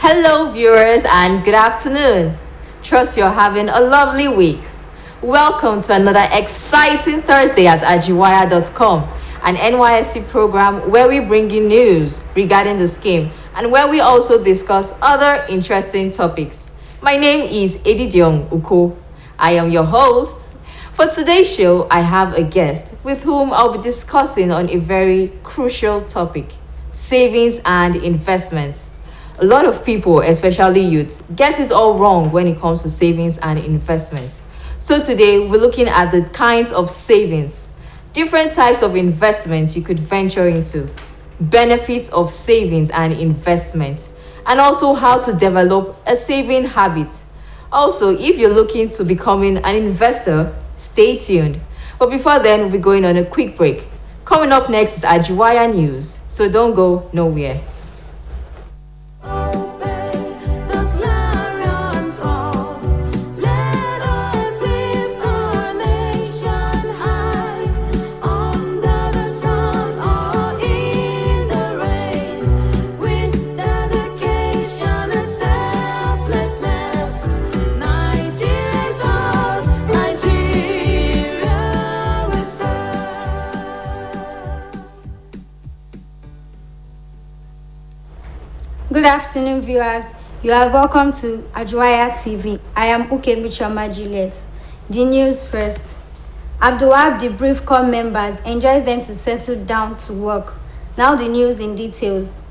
Hello, viewers, and good afternoon. Trust you're having a lovely week. Welcome to another exciting Thursday at ajiwaya.com, an NYSC program where we bring you news regarding the scheme and where we also discuss other interesting topics. My name is Edidiong Uko. I am your host. For today's show, I have a guest with whom I'll be discussing on a very crucial topic: savings and investments. A lot of people, especially youth, get it all wrong when it comes to savings and investments. So today we're looking at the kinds of savings, different types of investments you could venture into, benefits of savings and investments, and also how to develop a saving habit. Also, if you're looking to becoming an investor, stay tuned. But before then, we'll be going on a quick break. Coming up next is Ajiwaya News, so don't go nowhere. Good afternoon, viewers. You are welcome to Osbc TV. I am Ukemichama Juliet. The news first. Abdulwahab debrief core members, enjoins them to settle down to work. Now the news in details.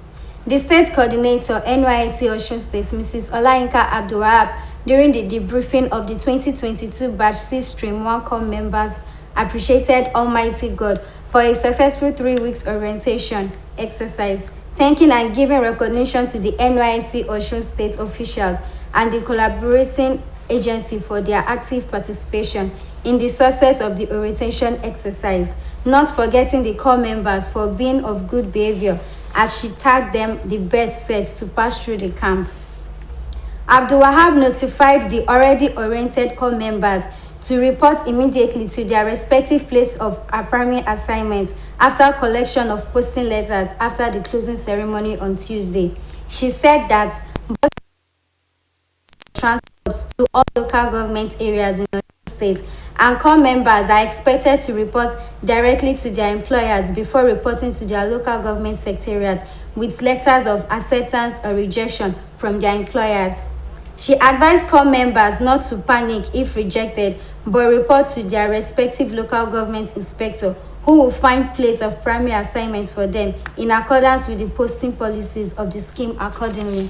The state coordinator, NYSC Osun State, Mrs. Olayinka Abdulwahab, during the debriefing of the 2022 Batch C Stream 1 core members, appreciated Almighty God for a successful 3 weeks orientation exercise, thanking and giving recognition to the NYSC Osun State officials and the collaborating agency for their active participation in the success of the orientation exercise, not forgetting the core members for being of good behavior as she tagged them the best set to pass through the camp. Abdulwahab notified the already oriented core members to report immediately to their respective place of primary assignments after collection of posting letters after the closing ceremony on Tuesday. She said that bus transport to all local government areas in the state and core members are expected to report directly to their employers before reporting to their local government secretariats with letters of acceptance or rejection from their employers. She advised core members not to panic if rejected, but report to their respective local government inspector, who will find place of primary assignment for them in accordance with the posting policies of the scheme accordingly.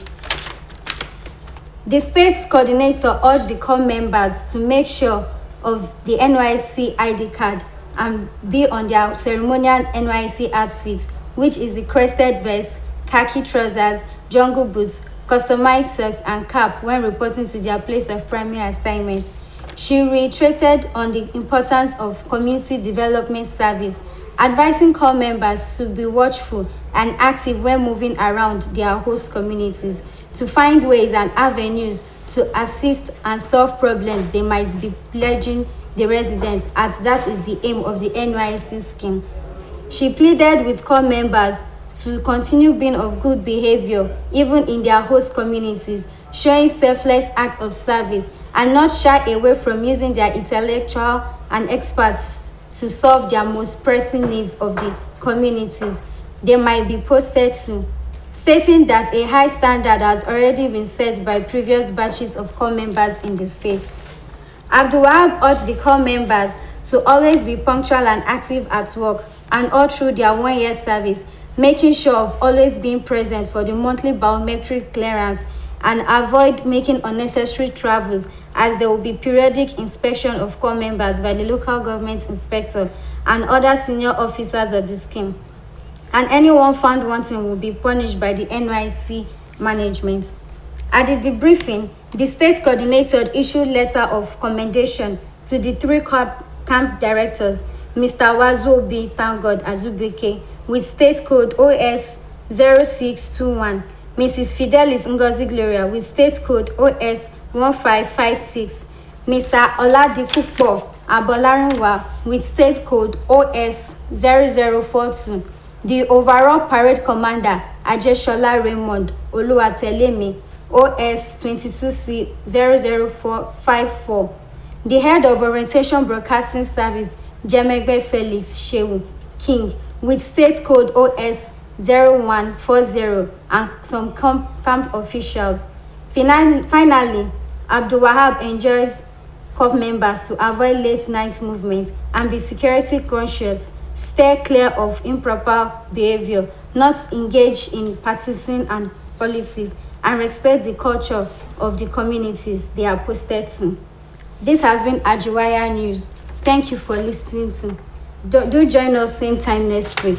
The state's coordinator urged the core members to make sure of the NYSC ID card and be on their ceremonial NYSC outfit, which is the crested vest, khaki trousers, jungle boots, customized socks, and cap when reporting to their place of primary assignment. She reiterated on the importance of community development service, advising core members to be watchful and active when moving around their host communities to find ways and avenues to assist and solve problems they might be plaguing the residents, as that is the aim of the NYSC scheme. She pleaded with core members to continue being of good behavior even in their host communities, showing selfless acts of service and not shy away from using their intellectual and experts to solve their most pressing needs of the communities they might be posted to, stating that a high standard has already been set by previous batches of core members in the states. Abdulwahab urged the core members to always be punctual and active at work and all through their 1 year service, making sure of always being present for the monthly biometric clearance and avoid making unnecessary travels, as there will be periodic inspection of core members by the local government inspector and other senior officers of the scheme. And anyone found wanting will be punished by the NYSC management. At the debriefing, the state coordinator issued letter of commendation to the 3 camp directors, Mr. Wazobi Tangod Azubike, with state code OS 0621, Mrs. Fidelis Ngozi Gloria with state code OS 1556, Mr. Oladipupo Abolarinwa with state code OS 0042, the overall parade commander Ajeshola Raymond Oluwatelemi OS 22C00454. The head of Orientation Broadcasting Service, Jemegbe Felix Shehu King, with state code OS 0140 and some camp officials. Finally, Abdul Wahab enjoys corps members to avoid late night movement and be security conscious, stay clear of improper behavior, not engage in partisan and politics, and respect the culture of the communities they are posted to. This has been Ajiwaya News. Thank you for listening to. Do join us same time next week.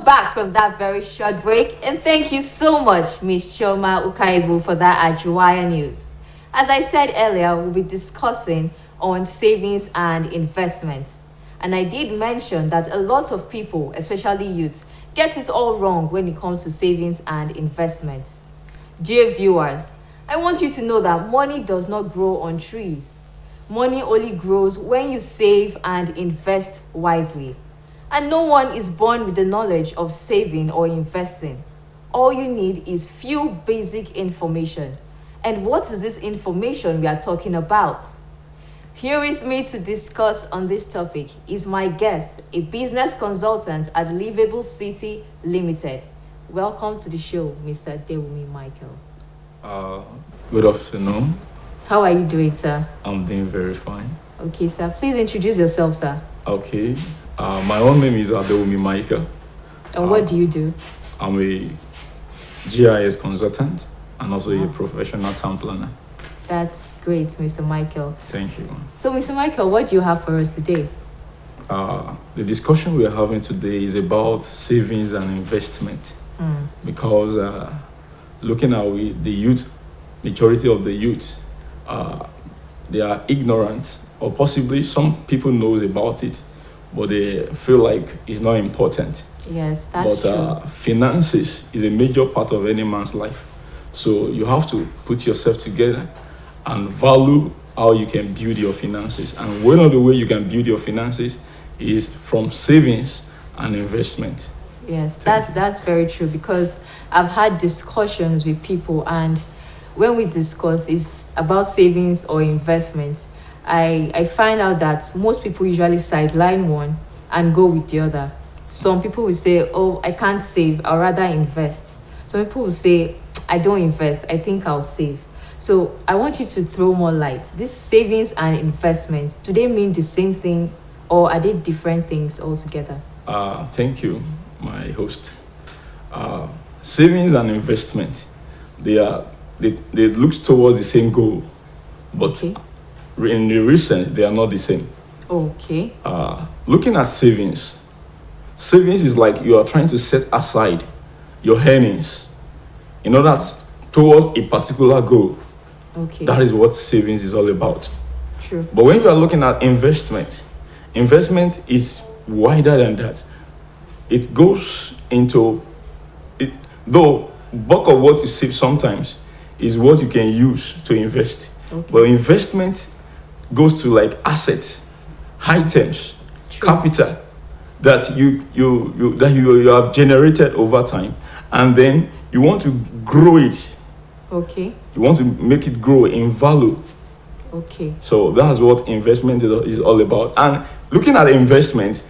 Back from that very short break, and thank you so much, Ms. Chioma Ukaibu, for that Ajiwaya News. As I said earlier, we'll be discussing on savings and investment, and I did mention that a lot of people, especially youths, get it all wrong when it comes to savings and investment. Dear viewers, I want you to know that money does not grow on trees. Money only grows when you save and invest wisely. And no one is born with the knowledge of saving or investing. All you need is few basic information. And what is this information we are talking about? Here with me to discuss on this topic is my guest, a business consultant at Livable City Limited. Welcome to the show, Mr. Dewumi Michael. Good afternoon. How are you doing, sir? I'm doing very fine. Okay, sir. Please introduce yourself, sir. Okay. My own name is Adewumi Michael. And what do you do? I'm a GIS consultant and also a professional town planner. That's great, Mr. Michael. Thank you. So, Mr. Michael, what do you have for us today? The discussion we are having today is about savings and investment. Because looking at the youth, majority of the youth, they are ignorant, or possibly some people knows about it, but they feel like it's not important. Yes, that's true. But finances is a major part of any man's life. So you have to put yourself together and value how you can build your finances. And one of the way you can build your finances is from savings and investment. Yes, that's very true, because I've had discussions with people, and when we discuss it's about savings or investments, I find out that most people usually sideline one and go with the other. Some people will say, oh, I can't save, I'd rather invest. Some people will say, I don't invest. I think I'll save. So I want you to throw more light. These savings and investments, do they mean the same thing, or are they different things altogether? Thank you, my host. Savings and investment, they look towards the same goal, but Okay. in the recent they are not the same. Okay. Looking at savings, savings is like you are trying to set aside your earnings in order towards a particular goal. Okay. That is what savings is all about. True. But when you are looking at investment, investment is wider than that. It goes into it, though bulk of what you save sometimes is what you can use to invest. Okay. But investment goes to like assets, items, True. capital that you have generated over time, and then you want to grow it. Okay. You want to make it grow in value. Okay. So that's what investment is all about. And looking at investment,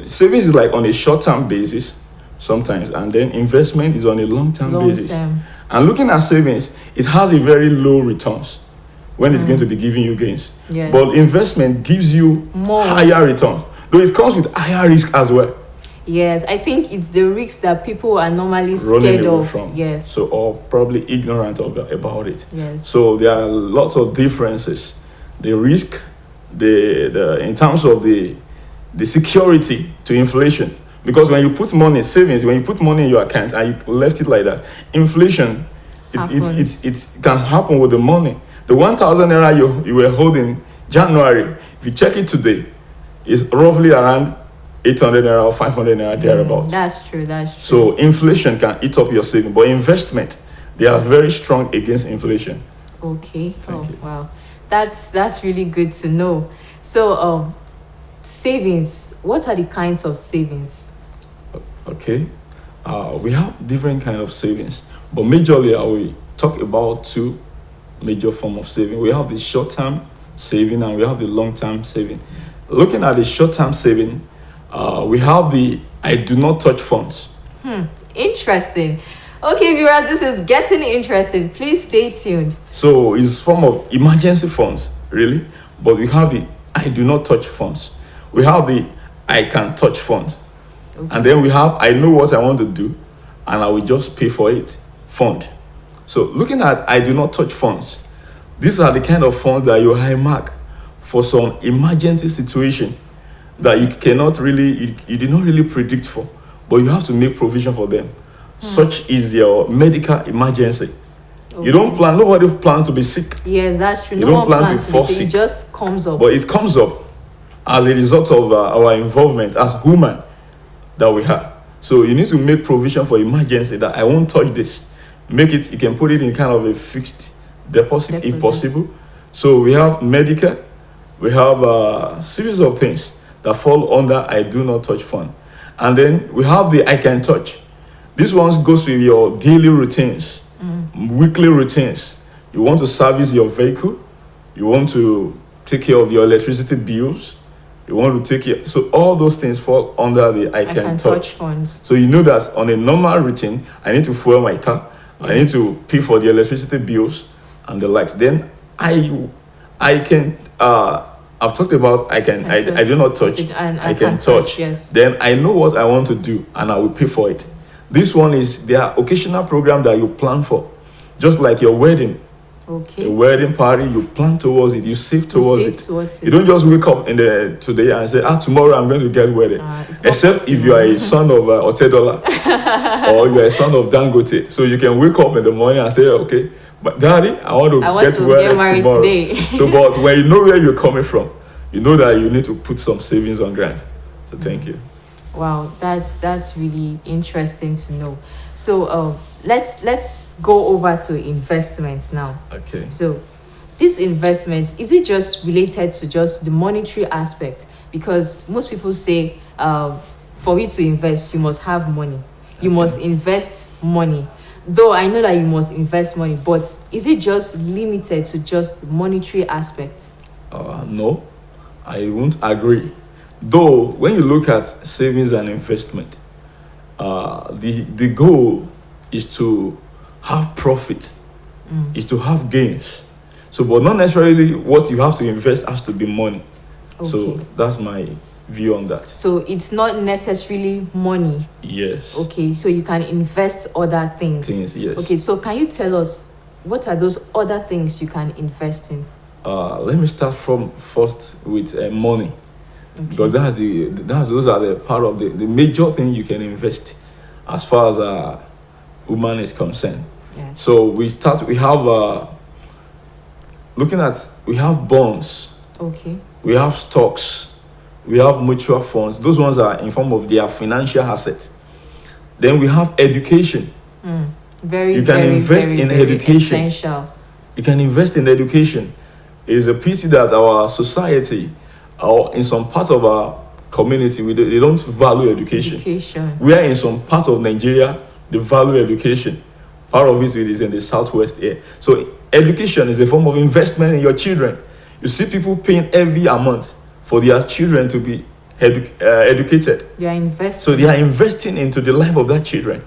savings is like on a short-term basis sometimes, and then investment is on a long-term basis. Long-term. And looking at savings, it has a very low returns when it's going to be giving you gains. Yes. But investment gives you More. higher returns, though it comes with higher risk as well. Yes, I think it's the risks that people are normally Running scared away of. from. Yes. So, or probably ignorant about it. Yes. So there are lots of differences. The risk, the in terms of the security to inflation. Because when you put money, savings, when you put money in your account and you left it like that, inflation, it can happen with the money. The 1,000 naira you were holding January, if you check it today, is roughly around 800 naira or 500 naira thereabouts. That's true. That's true. So inflation can eat up your saving, but investment, they are very strong against inflation. Okay. Thank you. Wow. That's really good to know. So savings, what are the kinds of savings? Okay, we have different kind of savings, but majorly I will talk about two major form of saving. We have the short-term saving and we have the long-term saving. Looking at the short-term saving, we have the I do not touch funds. Interesting. Okay, viewers, this is getting interesting. Please stay tuned. So it's form of emergency funds, really. But we have the I do not touch funds. We have the I can touch funds. Okay. And then we have I know what I want to do and I will just pay for it fund. So looking at I do not touch funds, these are the kind of funds that you high mark for some emergency situation that you cannot really, you did not really predict for, but you have to make provision for them. Such is your medical emergency. Okay. You don't plan, nobody plans to be sick, Yes, that's true. You No don't one plan to plans fall be sick. sick. It just comes up. but it comes up as a result of our involvement as human that we have. So you need to make provision for emergency that I won't touch this. Make it, you can put it in kind of a fixed deposit if possible. So we have medical, we have a series of things that fall under I do not touch fund. And then we have the I can touch. This one goes with your daily routines, weekly routines. You want to service your vehicle, you want to take care of your electricity bills, you want to take care. So all those things fall under the I can touch. funds. So you know that on a normal routine, I need to fuel my car, I need to pay for the electricity bills and the likes. Then I can I've talked about I do not touch. And I can touch. Yes. Then I know what I want to do and I will pay for it. This one is there are occasional program that you plan for, just like your wedding. Okay. A wedding party, you plan towards it, you save towards save it. towards You it. don't just wake up in the today and say, tomorrow I'm going to get wedded. It's not Except if you are a son of Otedola or you are a son of Dangote. So you can wake up in the morning and say, okay, but daddy, I want to get wedded tomorrow. Today. So, but when you know where you're coming from, you know that you need to put some savings on ground. So thank you. Wow, that's really interesting to know. So let's go over to investments now. Okay. So this investment, is it just related to just the monetary aspect? Because most people say for you to invest, you must have money. You must invest money. Though I know that you must invest money, but is it just limited to just monetary aspects? No, I won't agree. Though when you look at savings and investment, the goal is to have profit, is to have gains. So, but not necessarily what you have to invest has to be money. Okay. So that's my view on that. So it's not necessarily money. Yes. Okay, so you can invest other things. Yes. Okay, so can you tell us what are those other things you can invest in? Let me start from first with money, because those are the part of the major thing you can invest as far as woman is concerned. Yes. So we have we have bonds, Okay. we have stocks, we have mutual funds. Those ones are in form of their financial assets. Then we have education. You can invest in education. Essential. You can invest in education. It is a pity that our society, or in some parts of our community, they don't value education. We are in some parts of Nigeria, they value education. Part of it is in the southwest here. So education is a form of investment in your children. You see people paying every amount for their children to be educated. They are investing. So they are investing into the life of their children.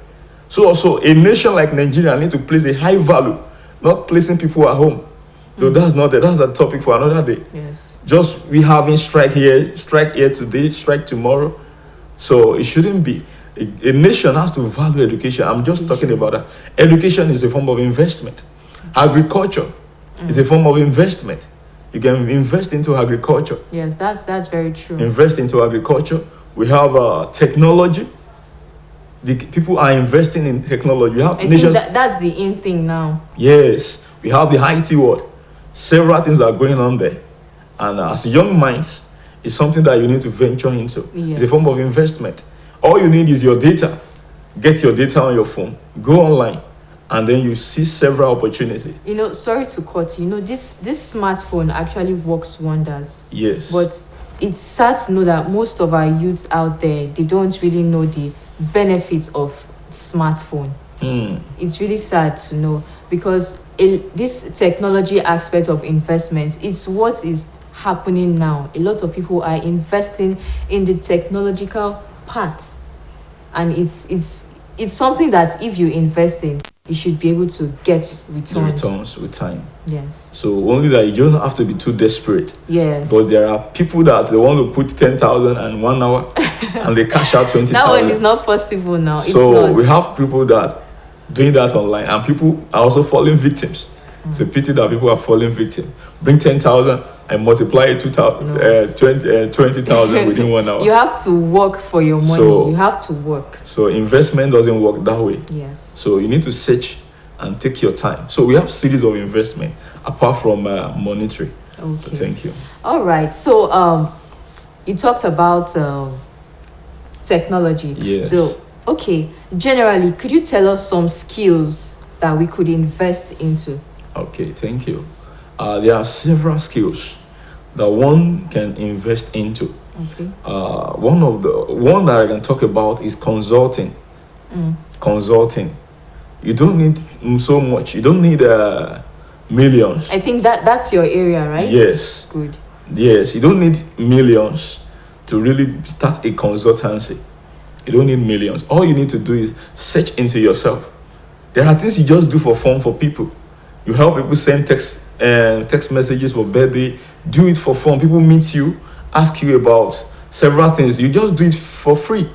So also a nation like Nigeria need to place a high value, not placing people at home. Though that's a topic for another day. Yes. Just we having strike here today, strike tomorrow. So it shouldn't be. A nation has to value education. I'm just talking about that. Education is a form of investment. Agriculture is a form of investment. You can invest into agriculture. Yes, that's very true. Invest into agriculture. We have technology. The people are investing in technology. You have nations. That's the in thing now. Yes, we have the IT world. Several things are going on there, and as young minds, it's something that you need to venture into. Yes. It's a form of investment. All you need is your data. Get your data on your phone. Go online, and then you see several opportunities. Sorry to cut you. This smartphone actually works wonders. Yes. But it's sad to know that most of our youths out there, they don't really know the benefits of smartphone. It's really sad to know, because this technology aspect of investment is what is happening now. A lot of people are investing in the technological parts, and it's something that if you invest in, you should be able to get returns. The returns with time. Yes. So only that you don't have to be too desperate. Yes. But there are people that they want to put 10,000 in 1 hour and they cash out 20,000. That one is not possible now. So we have people that doing that online, and people are also falling victims. It's a pity that people are falling victim. Bring 10,000 and multiply it 20,000 within 1 hour. You have to work for your money. So, you have to work. So investment doesn't work that way. Yes. So you need to search and take your time. So we have series of investment apart from monetary. Okay. So thank you. All right. So you talked about technology. Yes. So okay, generally, could you tell us some skills that we could invest into? Okay, thank you. There are several skills that one can invest into. Okay. One that I can talk about is consulting. Consulting. You don't need so much. You don't need millions. I think that's your area, right? Yes. Good. Yes, you don't need millions to really start a consultancy. You don't need millions. All you need to do is search into yourself. There are things you just do for fun for people. You help people send text messages for birthday. Do it for fun. People meet you, ask you about several things. You just do it for free.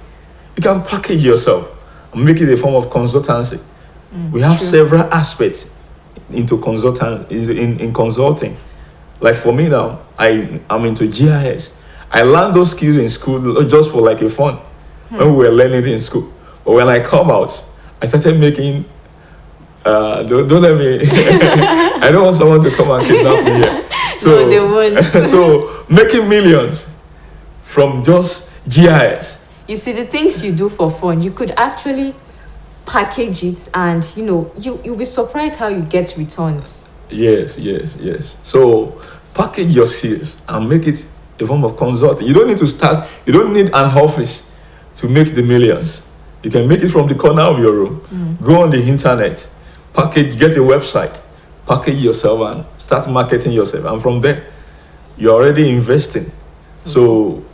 You can package yourself and make it a form of consultancy. We have several aspects into in consulting. Like for me now, I'm into GIS. I learned those skills in school just for like a fun when we were learning it in school. But when I come out, I started making. Don't let me. I don't want someone to come and kidnap me here. So, no, they won't. So making millions from just GIS. You see, the things you do for fun, you could actually package it, and you'll be surprised how you get returns. Yes. So package your skills and make it a form of consulting. You don't need to start. You don't need an office to make the millions. You can make it from the corner of your room. Go on the internet, get a website, package yourself and start marketing yourself. And from there, you're already investing. So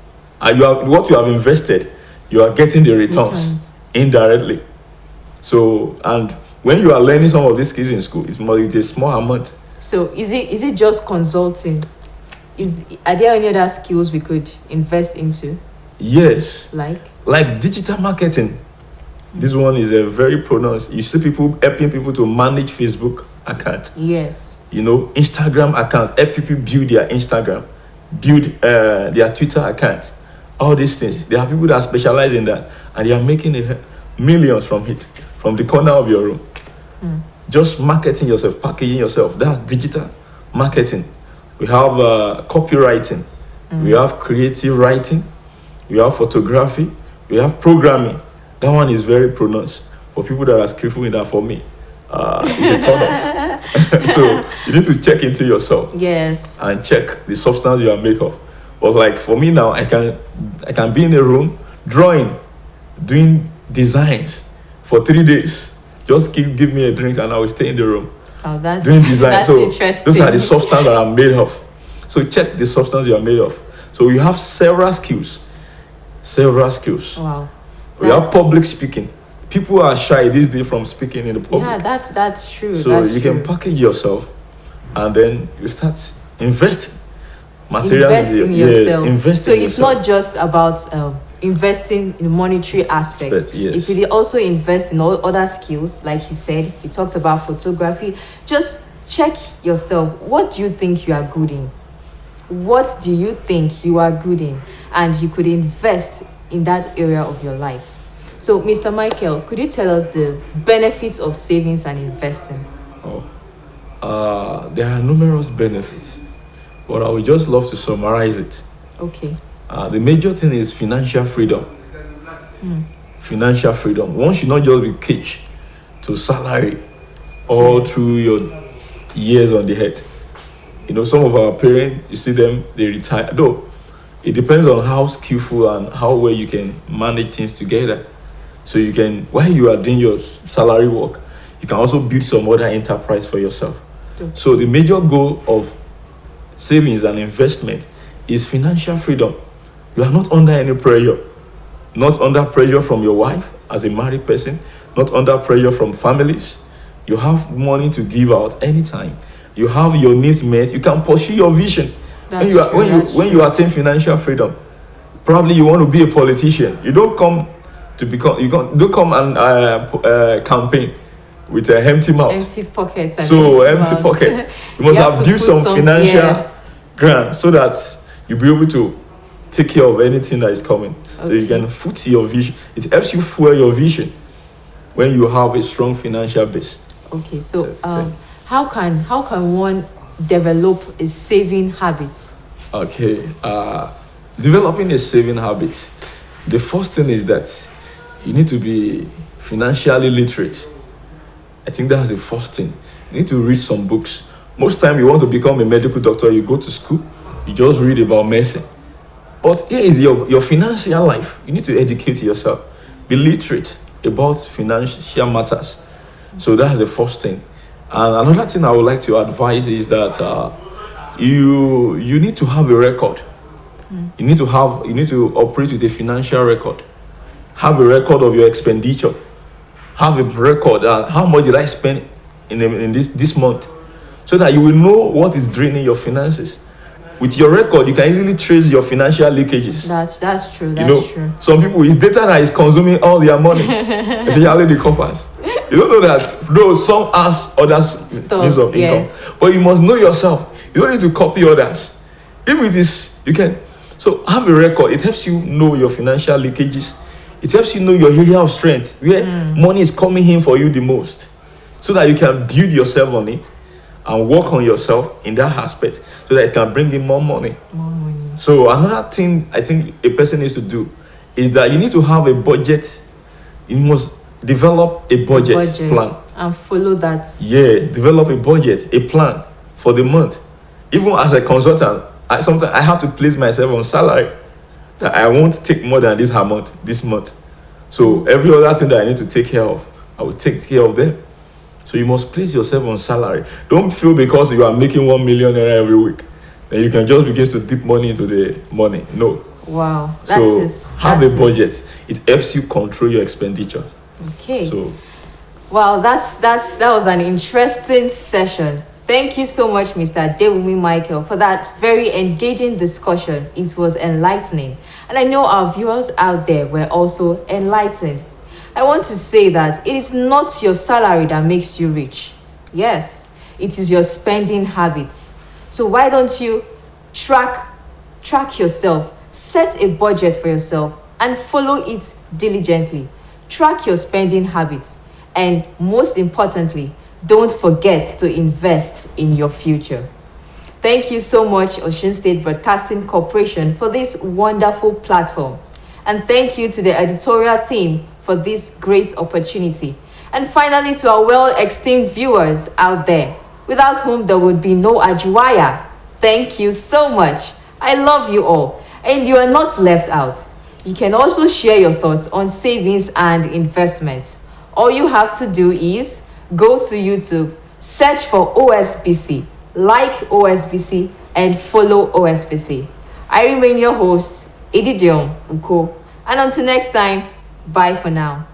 what you have invested, you are getting the returns indirectly. So, and when you are learning some of these skills in school, it's a small amount. So is it just consulting? Are there any other skills we could invest into? Yes. Like digital marketing. This one is a very pronounced. You see people helping people to manage Facebook account. Yes. Instagram account. Help people build their Instagram, build their Twitter account. All these things. There are people that specialize in that, and they are making millions from it, from the corner of your room. Just marketing yourself, packaging yourself. That's digital marketing. We have copywriting. We have creative writing. We have photography. We have programming. That one is very pronounced. For people that are skillful in that, for me, it's a turn off. So you need to check into yourself. Yes. And check the substance you are made of. But like for me now, I can be in a room drawing, doing designs for 3 days. Just give me a drink and I will stay in the room. Oh, that's doing design. That's so interesting. Those are the substance that I'm made of. So check the substance you are made of. So you have several skills. Wow. We have public speaking. People are shy these days from speaking in the public. Yeah, that's true. So that's you true. can package yourself, and then you start investing. Invest in yourself. Yes, invest so in it's yourself. not just about investing in monetary aspects. Yes. If you also invest in all other skills, like he said, he talked about photography. Just check yourself. What do you think you are good in? What do you think you are good in? And you could invest in that area of your life. So, Mr. Michael, could you tell us the benefits of savings and investing? There are numerous benefits, but I would just love to summarize it. Okay. The major thing is financial freedom. Financial freedom. One should not just be caged to salary all through your years on the head. Some of our parents, you see them, they retire. Though, it depends on how skillful and how well you can manage things together. So you can, while you are doing your salary work, you can also build some other enterprise for yourself. So the major goal of savings and investment is financial freedom. You are not under any pressure. Not under pressure from your wife as a married person. Not under pressure from families. You have money to give out anytime. You have your needs met. You can pursue your vision. When you attain financial freedom, probably you want to be a politician. You don't come and campaign with an empty mouth. Empty pockets. Empty pockets. You must have due some financial grant so that you'll be able to take care of anything that is coming. Okay. So you can foot your vision. It helps you fuel your vision when you have a strong financial base. Okay, so how can one develop a saving habit? Okay, developing a saving habit. The first thing is that you need to be financially literate. I think that's the first thing. You need to read some books. Most time you want to become a medical doctor, you go to school, you just read about medicine. But here is your financial life. You need to educate yourself. Be literate about financial matters. So that's the first thing. And another thing I would like to advise is that you need to have a record. You need to operate with a financial record. Have a record of your expenditure. Have a record how much did I spend in this month, so that you will know what is draining your finances. With your record, you can easily trace your financial leakages. That's true. That's true. Some people, it's data that is consuming all their money, especially the coppers. You don't know that. Though some has other means of income, but you must know yourself. You don't need to copy others. If it is, you can. So have a record. It helps you know your financial leakages. It helps you know your area of strength, where money is coming in for you the most, so that you can build yourself on it and work on yourself in that aspect, so that it can bring in more money. So another thing I think a person needs to do is that you need to have a budget. You must develop a budget plan and follow that. Yes, develop a budget, a plan for the month. Even as a consultant, sometimes I have to place myself on salary that I won't take more than this amount this month. So every other thing that I need to take care of, I will take care of them. So you must place yourself on salary. Don't feel because you are making 1 million naira every week, then you can just begin to dip money into the money. No. Wow. Have a budget. It helps you control your expenditure. Okay. So Wow, that was an interesting session. Thank you so much, Mr. Dewumi Michael, for that very engaging discussion. It was enlightening. And I know our viewers out there were also enlightened. I want to say that it is not your salary that makes you rich. Yes, it is your spending habits. So why don't you track yourself, set a budget for yourself, and follow it diligently. Track your spending habits, and most importantly, don't forget to invest in your future. Thank you so much, Osun State Broadcasting Corporation, for this wonderful platform. And thank you to the editorial team for this great opportunity. And finally, to our well-esteemed viewers out there, without whom there would be no Ajiwaya. Thank you so much. I love you all, and you are not left out. You can also share your thoughts on savings and investments. All you have to do is go to YouTube, search for OSBC, like OSBC, and follow OSBC. I remain your host, Edidion Uko. And until next time, bye for now.